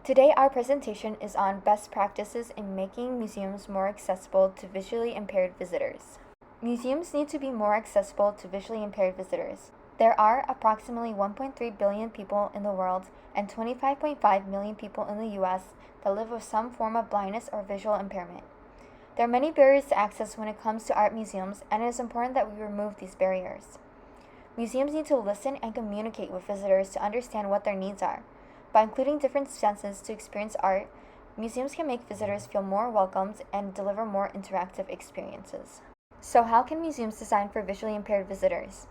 Today our presentation is on best practices in making museums more accessible to visually impaired visitors. Museums need to be more accessible to visually impaired visitors. There are approximately 1.3 billion people in the world and 25.5 million people in the US that live with some form of blindness or visual impairment. There are many barriers to access when it comes to art museums, and it is important that we remove these barriers. Museums need to listen and communicate with visitors to understand what their needs are. By including different senses to experience art, museums can make visitors feel more welcomed and deliver more interactive experiences. So how can museums design for visually impaired visitors?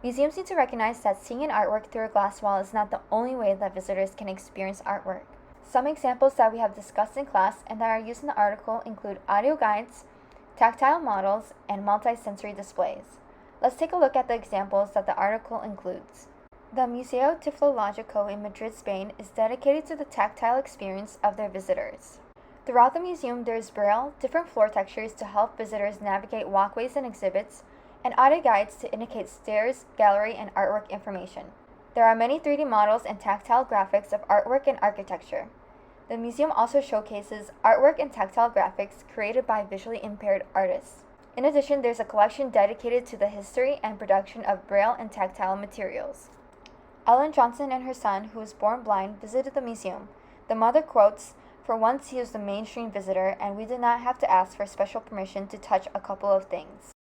Museums need to recognize that seeing an artwork through a glass wall is not the only way that visitors can experience artwork. Some examples that we have discussed in class and that are used in the article include audio guides, tactile models, and multi-sensory displays. Let's take a look at the examples that the article includes. The Museo Tiflológico in Madrid, Spain is dedicated to the tactile experience of their visitors. Throughout the museum, there is braille, different floor textures to help visitors navigate walkways and exhibits, and audio guides to indicate stairs, gallery, and artwork information. There are many 3D models and tactile graphics of artwork and architecture. The museum also showcases artwork and tactile graphics created by visually impaired artists. In addition, there's a collection dedicated to the history and production of braille and tactile materials. Ellen Johnson and her son, who was born blind, visited the museum. The mother quotes, "For once he was the mainstream visitor, and we did not have to ask for special permission to touch a couple of things."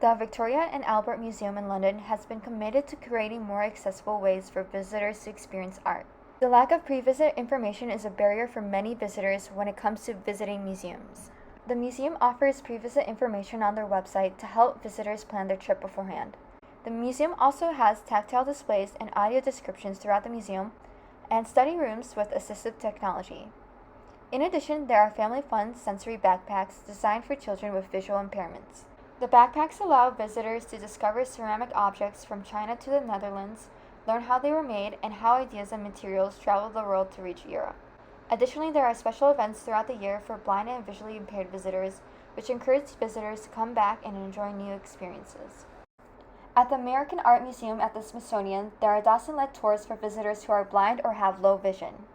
The Victoria and Albert Museum in London has been committed to creating more accessible ways for visitors to experience art. The lack of pre-visit information is a barrier for many visitors when it comes to visiting museums. The museum offers pre-visit information on their website to help visitors plan their trip beforehand. The museum also has tactile displays and audio descriptions throughout the museum, and study rooms with assistive technology. In addition, there are family-fun sensory backpacks designed for children with visual impairments. The backpacks allow visitors to discover ceramic objects from China to the Netherlands, learn how they were made, and how ideas and materials traveled the world to reach Europe. Additionally, there are special events throughout the year for blind and visually impaired visitors, which encourage visitors to come back and enjoy new experiences. At the American Art Museum at the Smithsonian, there are Dawson-led tours for visitors who are blind or have low vision.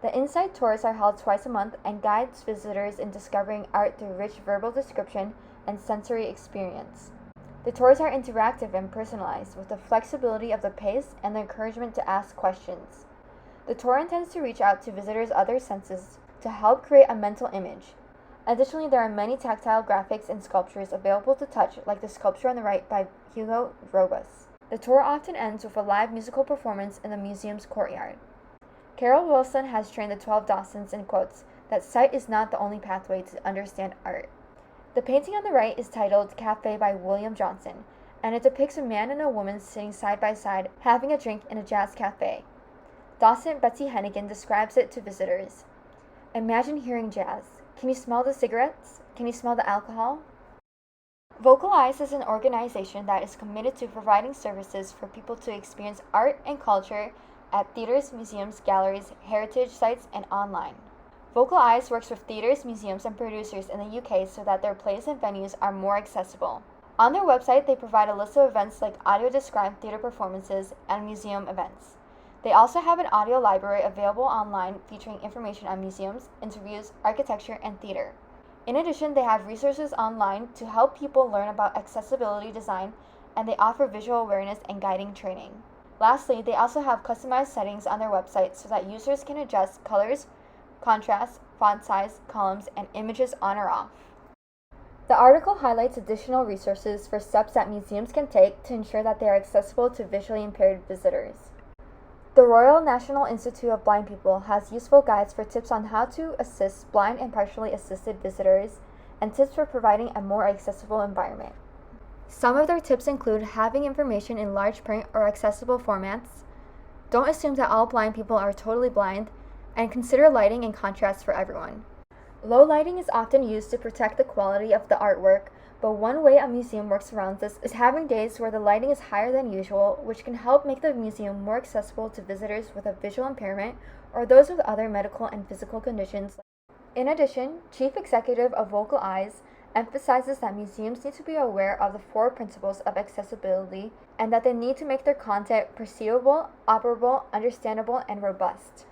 The Inside tours are held twice a month and guides visitors in discovering art through rich verbal description and sensory experience. The tours are interactive and personalized, with the flexibility of the pace and the encouragement to ask questions. The tour intends to reach out to visitors' other senses to help create a mental image. Additionally, there are many tactile graphics and sculptures available to touch, like the sculpture on the right by Hugo Robus. The tour often ends with a live musical performance in the museum's courtyard. Carol Wilson has trained the 12 Dawsons and quotes that sight is not the only pathway to understand art. The painting on the right is titled Cafe by William Johnson, and it depicts a man and a woman sitting side by side having a drink in a jazz cafe. Dawson Betsy Hennigan describes it to visitors. "Imagine hearing jazz. Can you smell the cigarettes? Can you smell the alcohol?" Vocal Eyes is an organization that is committed to providing services for people to experience art and culture at theaters, museums, galleries, heritage sites, and online. Vocal Eyes works with theaters, museums, and producers in the UK so that their plays and venues are more accessible. On their website, they provide a list of events like audio-described theater performances and museum events. They also have an audio library available online featuring information on museums, interviews, architecture, and theater. In addition, they have resources online to help people learn about accessibility design, and they offer visual awareness and guiding training. Lastly, they also have customized settings on their website so that users can adjust colors, contrast, font size, columns, and images on or off. The article highlights additional resources for steps that museums can take to ensure that they are accessible to visually impaired visitors. The Royal National Institute of Blind People has useful guides for tips on how to assist blind and partially assisted visitors and tips for providing a more accessible environment. Some of their tips include having information in large print or accessible formats, don't assume that all blind people are totally blind, and consider lighting and contrast for everyone. Low lighting is often used to protect the quality of the artwork, but one way a museum works around this is having days where the lighting is higher than usual, which can help make the museum more accessible to visitors with a visual impairment or those with other medical and physical conditions. In addition, Chief Executive of Vocal Eyes emphasizes that museums need to be aware of the 4 principles of accessibility and that they need to make their content perceivable, operable, understandable, and robust.